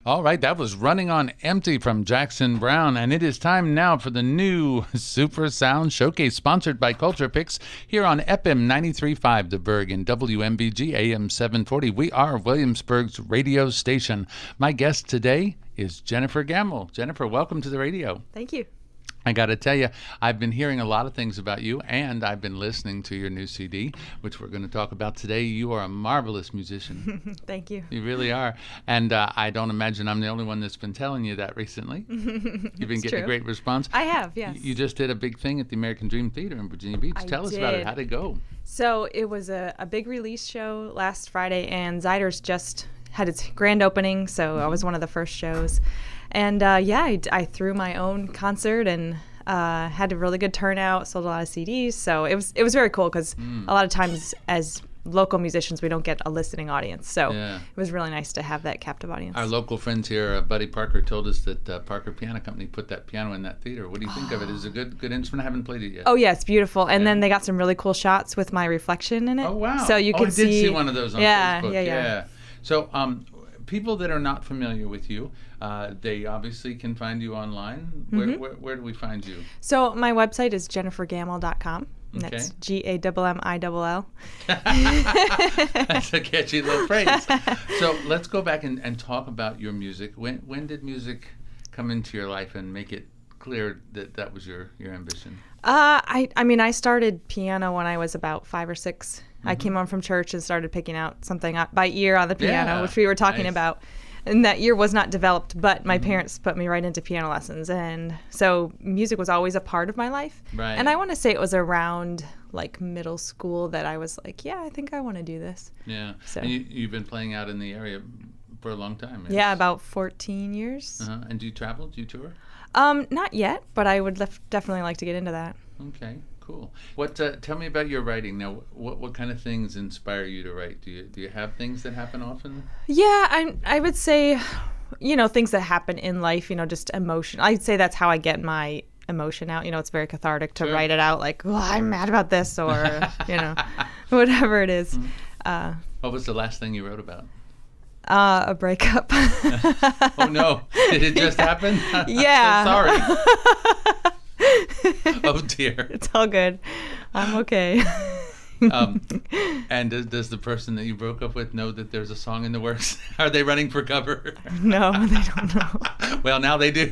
All right, that was Running on Empty from Jackson Browne, and it is time now for the new Super Sound Showcase, sponsored by Culture Picks, here on FM 93.5 The Berg and WMBG AM 740. We are Williamsburg's radio station. My guest today is Jennifer Gammill. Jennifer, welcome to the radio. Thank you. I got to tell you, I've been hearing a lot of things about you, and I've been listening to your new CD, which we're going to talk about today. You are a marvelous musician. Thank you. You really are. And I don't imagine I'm the only one that's been telling you that recently. You've been getting a great response. I have, yes. You just did a big thing at the American Dream Theater in Virginia Beach. Tell us about it. How'd it go? So it was a big release show last Friday, and Zyder's just had its grand opening, so I was one of the first shows. And I threw my own concert and had a really good turnout, sold a lot of CDs. So it was very cool because a lot of times as local musicians, we don't get a listening audience. So it was really nice to have that captive audience. Our local friends here, Buddy Parker, told us that Parker Piano Company put that piano in that theater. What do you think of it? Is it a good instrument? I haven't played it yet. Oh, yeah, it's beautiful. And then they got some really cool shots with my reflection in it. Oh, wow. So you can see. I did see one of those on Facebook. Yeah. So people that are not familiar with you, they obviously can find you online. Where do we find you? So my website is jennifergammill.com. Okay. That's Gammill. That's a catchy little phrase. So let's go back and talk about your music. When did music come into your life and make it clear that was your ambition? I started piano when I was about 5 or 6. I came home from church and started picking out something by ear on the piano, which we were talking about. And that ear was not developed, but my parents put me right into piano lessons. And so music was always a part of my life. Right. And I want to say it was around like middle school that I was like, yeah, I think I want to do this. Yeah. So. And you've been playing out in the area for a long time. Right? Yeah, about 14 years. And do you travel? Do you tour? Not yet, but I would definitely like to get into that. Okay, cool. Tell me about your writing now. What kind of things inspire you to write? Do you have things that happen often? Yeah, I would say, things that happen in life. Just emotion. I'd say that's how I get my emotion out. It's very cathartic to write it out. Like, I'm mad about this, or whatever it is. What was the last thing you wrote about? A breakup. Oh no! Did it just happen? Yeah. I'm so sorry. Oh dear. It's all good. I'm okay. And does the person that you broke up with know that there's a song in the works? Are they running for cover? No, they don't know. Well, now they do.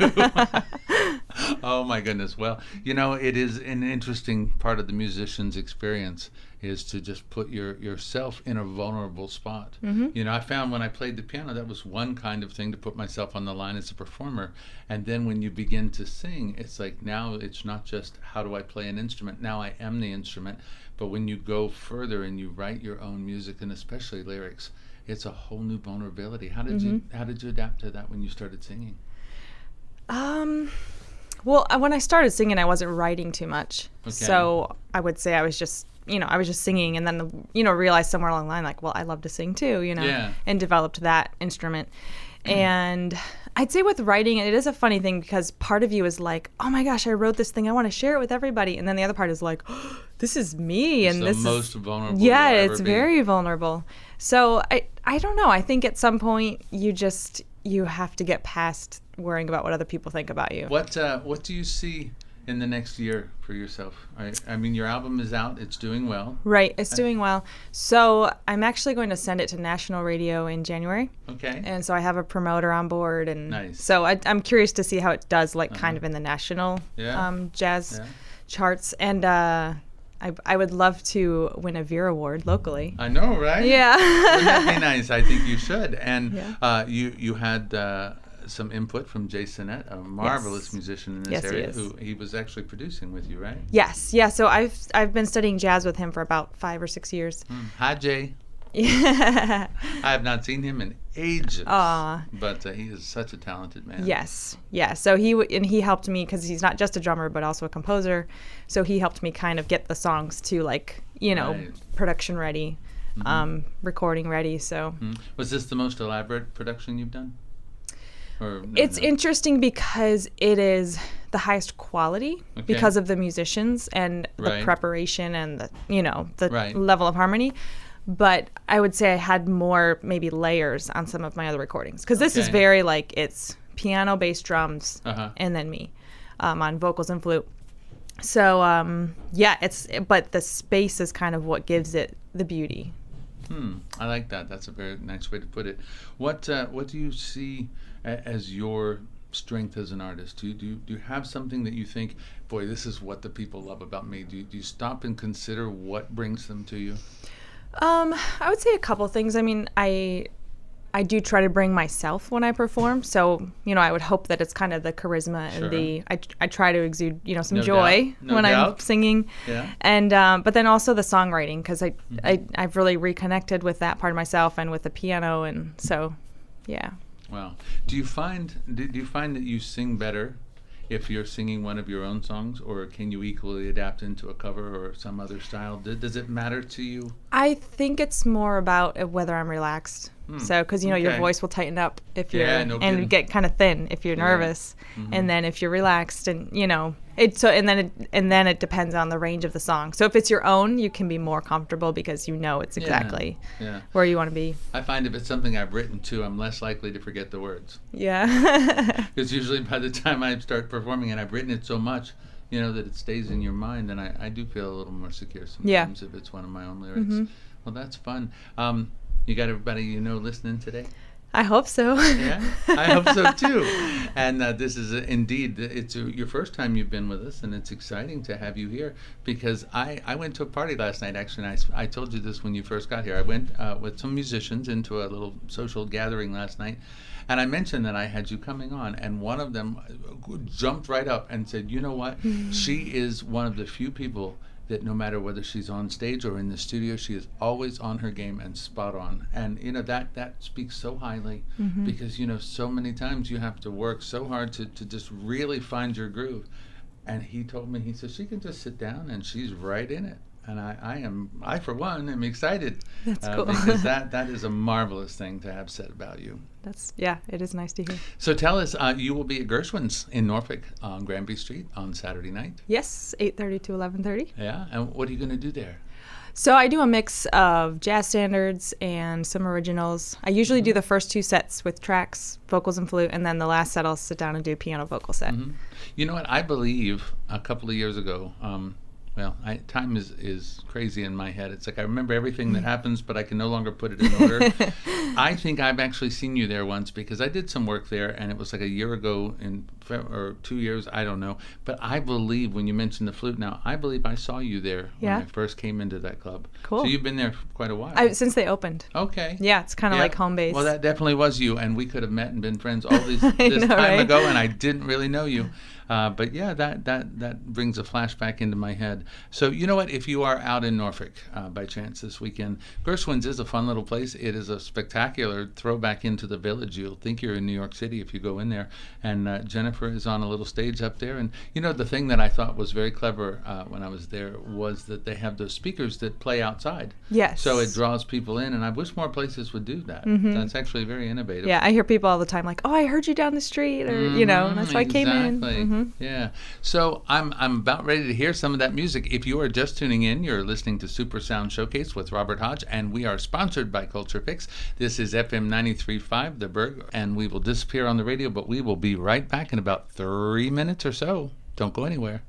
Oh my goodness. Well, it is an interesting part of the musician's experience is to just put yourself in a vulnerable spot. I found when I played the piano, that was one kind of thing to put myself on the line as a performer. And then when you begin to sing, it's like now it's not just how do I play an instrument, now I am the instrument. But when you go further and you write your own music and especially lyrics, it's a whole new vulnerability. How did you adapt to that when you started singing? Well, when I started singing, I wasn't writing too much. Okay. So I would say I was just singing, and then, realized somewhere along the line, like, well, I love to sing too, and developed that instrument. And I'd say with writing, it is a funny thing because part of you is like, oh my gosh, I wrote this thing, I want to share it with everybody. And then the other part is like, oh, this is me. It's and this is the most vulnerable. Yeah, it's very vulnerable. So I don't know. I think at some point you have to get past worrying about what other people think about you. What do you see in the next year for yourself? I mean, your album is out. It's doing well. Right. It's doing well. So I'm actually going to send it to national radio in January. Okay. And so I have a promoter on board. And nice. So I'm curious to see how it does, kind of in the national jazz charts. And I would love to win a Veer Award locally. I know, right? Yeah. Wouldn't that be nice? I think you should. And you had some input from Jay Sinnett, a marvelous musician in this area, who he was actually producing with you, right? Yes, yeah. So I've been studying jazz with him for about 5 or 6 years. Hi, Jay. I have not seen him in ages, but he is such a talented man. Yes, yeah. So he helped me because he's not just a drummer but also a composer. So he helped me kind of get the songs to production ready, recording ready. So was this the most elaborate production you've done? It's interesting because it is the highest quality because of the musicians and the preparation and the level of harmony. but I would say I had more maybe layers on some of my other recordings, because this is Okay. very like it's piano, bass, drums, Uh-huh. and then me on vocals and flute. So but the space is kind of what gives it the beauty. I like that. That's a very nice way to put it. What do you see as your strength as an artist? Do you have something that you think, boy, this is what the people love about me? Do you stop and consider what brings them to you? I would say a couple things. I mean, I do try to bring myself when I perform. So, I would hope that it's kind of the charisma Sure. and I try to exude, some No joy doubt. No when doubt. I'm singing. Yeah. And, but then also the songwriting, because I've really reconnected with that part of myself and with the piano. And so, yeah. Wow. Do you find that you sing better if you're singing one of your own songs, or can you equally adapt into a cover or some other style? Does it matter to you? I think it's more about whether I'm relaxed. So, because your Okay. voice will tighten up if you're, Yeah, no and kidding. get kind of thin if you're nervous, and then if you're relaxed, and and then it depends on the range of the song. So if it's your own, you can be more comfortable because it's exactly Yeah. where you want to be. I find if it's something I've written too, I'm less likely to forget the words. Yeah. Because usually by the time I start performing and I've written it so much, that it stays in your mind, and I do feel a little more secure sometimes if it's one of my own lyrics. Well, that's fun. You got everybody listening today? I hope so. Yeah, I hope so too. And this is indeed, it's your first time you've been with us, and it's exciting to have you here, because I went to a party last night, actually, and I told you this when you first got here. I went with some musicians into a little social gathering last night, and I mentioned that I had you coming on, and one of them jumped right up and said, you know what, she is one of the few people that no matter whether she's on stage or in the studio, she is always on her game and spot on. And that speaks so highly, because so many times you have to work so hard to just really find your groove. And he told me, he said, she can just sit down and she's right in it. And I for one am excited. That's cool. Because that is a marvelous thing to have said about you. It is nice to hear. So tell us, you will be at Gershwin's in Norfolk on Granby Street on Saturday night. Yes, 8:30 to 11:30. Yeah, and what are you going to do there? So I do a mix of jazz standards and some originals. I usually do the first two sets with tracks, vocals and flute, and then the last set I'll sit down and do a piano vocal set. You know what? I believe a couple of years ago, time is crazy in my head. It's like I remember everything that happens, but I can no longer put it in order. I think I've actually seen you there once, because I did some work there, and it was like a year ago or 2 years, I don't know. But I believe, when you mentioned the flute now, I believe I saw you there when I first came into that club. Cool. So you've been there for quite a while. Since they opened. Okay. Yeah, it's kind of like home base. Well, that definitely was you, and we could have met and been friends all this know, time right? ago, and I didn't really know you. But yeah, that brings a flashback into my head. So you know what? If you are out in Norfolk by chance this weekend, Gershwin's is a fun little place. It is a spectacular throwback into the village. You'll think you're in New York City if you go in there. And Jennifer is on a little stage up there. And the thing that I thought was very clever when I was there was that they have those speakers that play outside. Yes. So it draws people in, and I wish more places would do that. That's actually very innovative. Yeah, I hear people all the time like, "Oh, I heard you down the street," or and that's why I came in. Yeah. So I'm about ready to hear some of that music. If you are just tuning in, you're listening to Super Sound Showcase with Robert Hodge, and we are sponsored by Culture Fix. This is FM 93.5, The Berg, and we will disappear on the radio, but we will be right back in about 3 minutes or so. Don't go anywhere.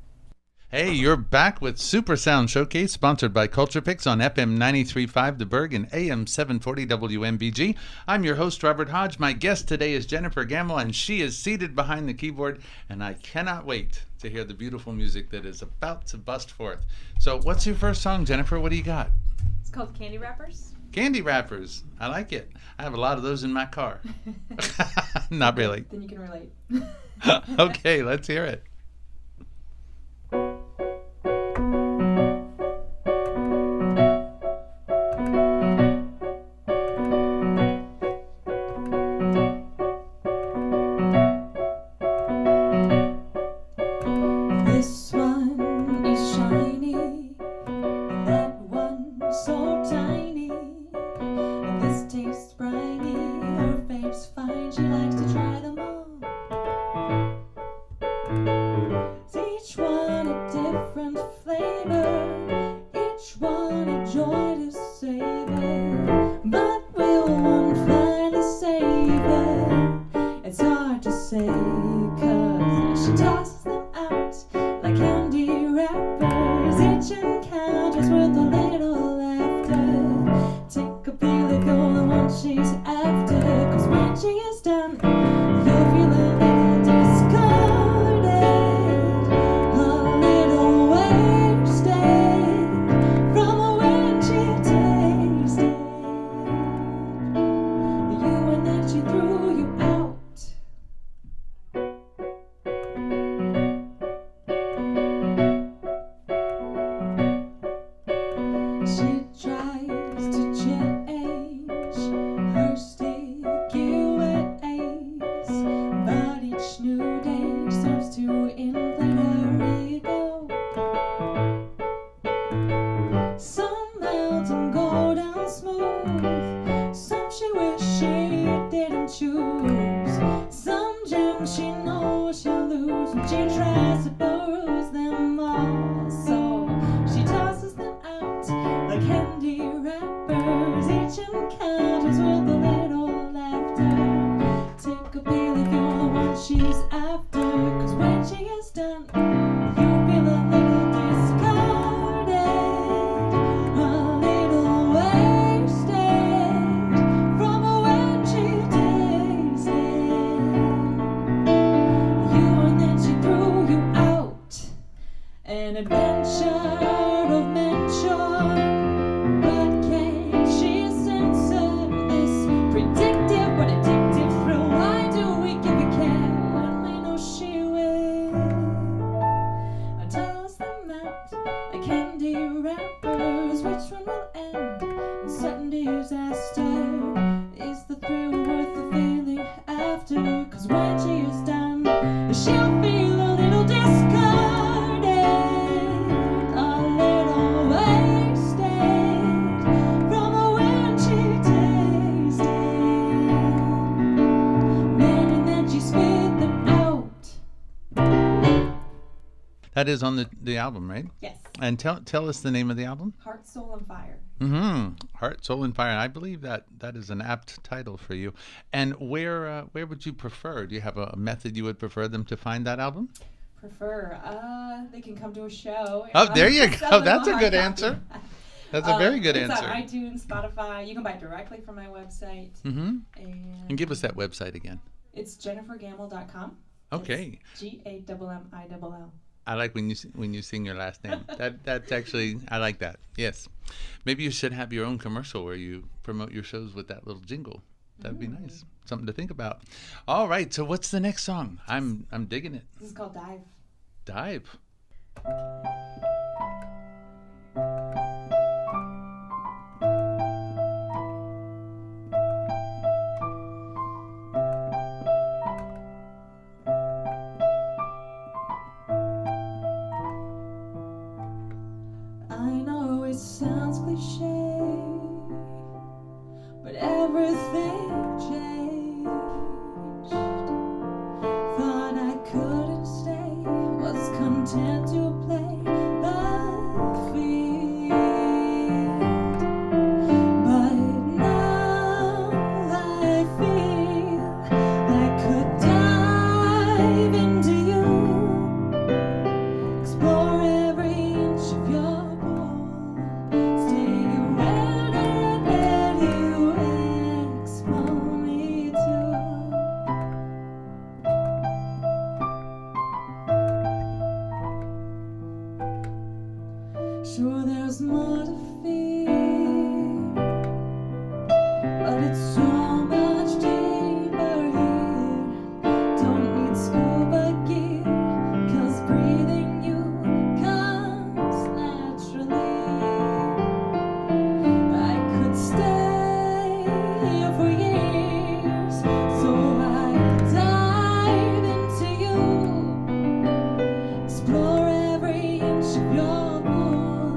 Hey, you're back with Super Sound Showcase, sponsored by Culture Picks on FM 93.5 The Berg and AM 740 WMBG. I'm your host, Robert Hodge. My guest today is Jennifer Gammill, and she is seated behind the keyboard, and I cannot wait to hear the beautiful music that is about to bust forth. So what's your first song, Jennifer? What do you got? It's called Candy Wrappers. Candy Wrappers. I like it. I have a lot of those in my car. Not really. Then you can relate. Okay, let's hear it. This one is shiny, that one so tiny. This tastes briny, her fame's fine, she likes to try them all. say, 'cause she tosses them out like candy wrappers. Each encounter's worth a little laughter. Take a pill if you're the one she's after, 'cause when she is done, you'll feel a little discarded, a little wasted from when she tasted you, and then she threw you out. She tries to change her sticky ways, but each new day serves to inflate her ego. Some melt and go down smooth, some she wish she didn't choose, some gems she knows she'll lose when she tries to peruse them all. So she tosses them out like candy wrappers. Each encounter's worth a little laughter. Take a pill if you're the one she's after, 'cause when she is done, you feel a little discarded, a little wasted from when she tasted you, and then she threw you out. An adventure of mention, but can she censor this predictive but addictive thrill? Why do we give a care when we know she will? I toss them out like candy wrappers. Which one will end in sudden disaster? Is the thrill worth the feeling after? 'Cause when she is done, she'll feel a little discarded, a little wasted from when she tasted men, and then she spit them out. That is on the album, right? Yes. And tell us the name of the album. Heart, Soul, and Fire. Heart, Soul, and Fire. I believe that is an apt title for you. And where would you prefer? Do you have a method you would prefer them to find that album? Prefer. They can come to a show. Oh, there you Sell go. them That's a hard good copy. answer. That's a very good It's answer. on iTunes, Spotify. You can buy it directly from my website. And give us that website again. It's jennifergammill.com. Okay. It's Gammill. I like when you sing your last name. That's actually, I like that. Yes. Maybe you should have your own commercial where you promote your shows with that little jingle. That'd be nice. Something to think about. All right. So what's the next song? I'm digging it. This is called Dive. Dive. I know it sounds cliche, but everything changed. Thought I couldn't stay, was content to play the field. But now I feel I could dive into you, explore every inch of your pool, stay around and let you explore me too. Sure, there's more to fear, but it's so much deeper here. Don't need scuba gear, 'cause breathing you comes naturally. I could stay here for years, so I dive into you, explore every inch of your pool,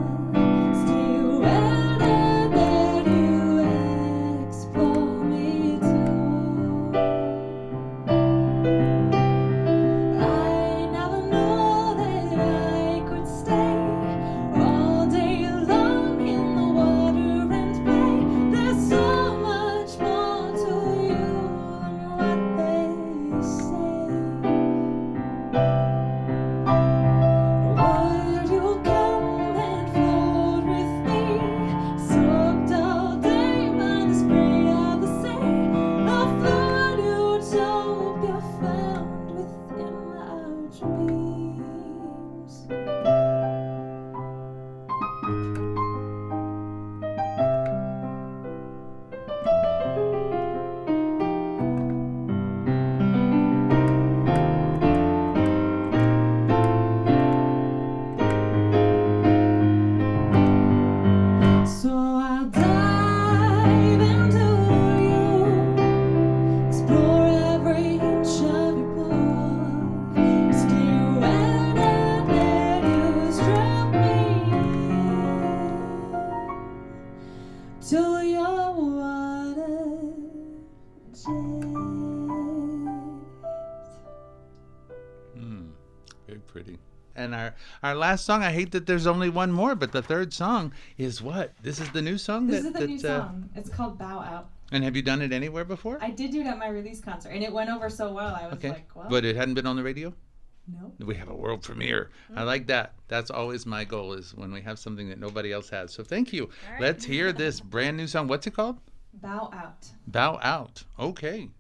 pretty. And our last song, I hate that there's only one more, but the third song is what? This is the new song? This is the new song. It's called Bow Out. And have you done it anywhere before? I did do it at my release concert, and it went over so well. I was like, well. But it hadn't been on the radio? No. We have a world premiere. I like that. That's always my goal, is when we have something that nobody else has. So thank you. Right. Let's hear this brand new song. What's it called? Bow Out. Bow Out. Okay.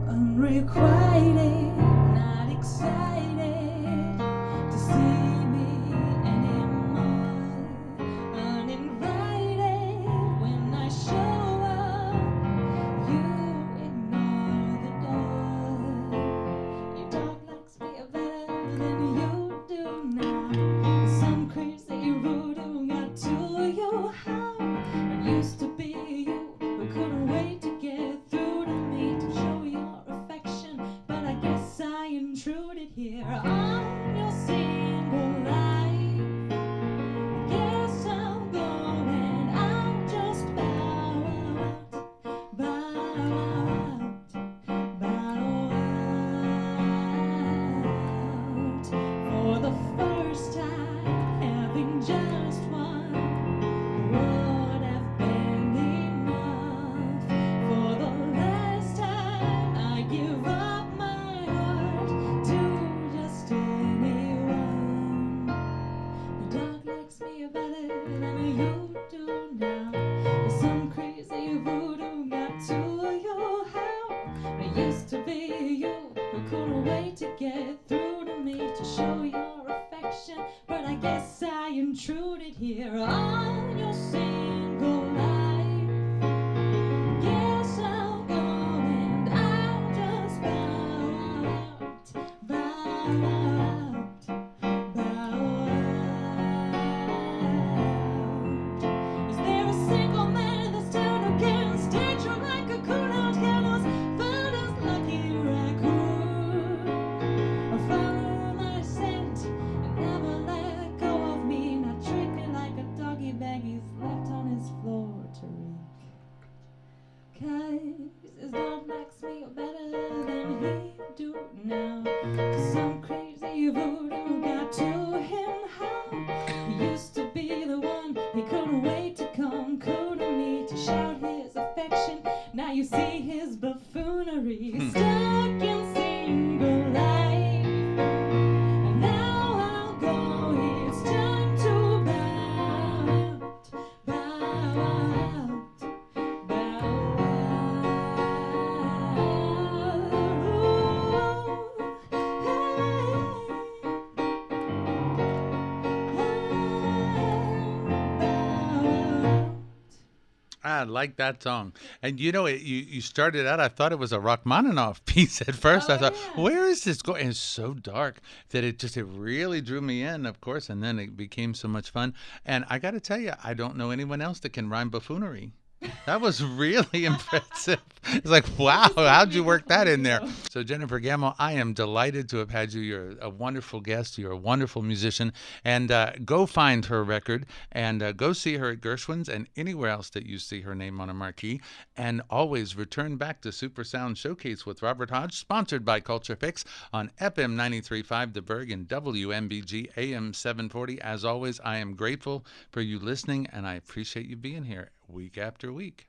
Unrequited, not excited to see me anymore. Uninvited, when I show up, you ignore the door. Your dog likes me better than you do now. Some crazy voodoo got to you. How it used to be you who couldn't wait to get through to me, to show your affection, but I guess I intruded here on your single life. Guess I'll go and I'll just bow out, bow out, bow out. For the first time, having just one would have been enough. For the last time, I give up my heart to just anyone. Your dog likes me better than you do now. There's some crazy voodoo got to you. How it used to be you who couldn't wait to get through to me, to show your affection, but I guess I intruded here on your single life. Guess I'll go and I'll just bow out, bow out, bow out. Is there a single man in this town who can stay true like a coon out gallows, found his lucky raccoon? Or follow my scent and never let go of me, not treat me like a doggy bag he's left on his floor to reek. 'Cause his dog likes me better than he do now. 'Cause some crazy voodoo got to him. How he used to be the one he couldn't wait to come cool to me, to shout his affection. Now you see his buffoonery, stuck in single life. And now I'll go, it's time to bow out, bow out, bow out. I like that song. And you know, you started out, I thought it was a Rachmaninoff piece at first. I thought, where is this going? And it's so dark that it really drew me in, of course, and then it became so much fun. And I got to tell you, I don't know anyone else that can rhyme buffoonery. That was really impressive. It's like, wow, how'd you work that in there? So Jennifer Gammill, I am delighted to have had you. You're a wonderful guest. You're a wonderful musician. And go find her record and go see her at Gershwin's and anywhere else that you see her name on a marquee. And always return back to Super Sound Showcase with Robert Hodge, sponsored by Culture Fix on FM 93.5 The Berg and WMBG AM 740. As always, I am grateful for you listening, and I appreciate you being here week after week.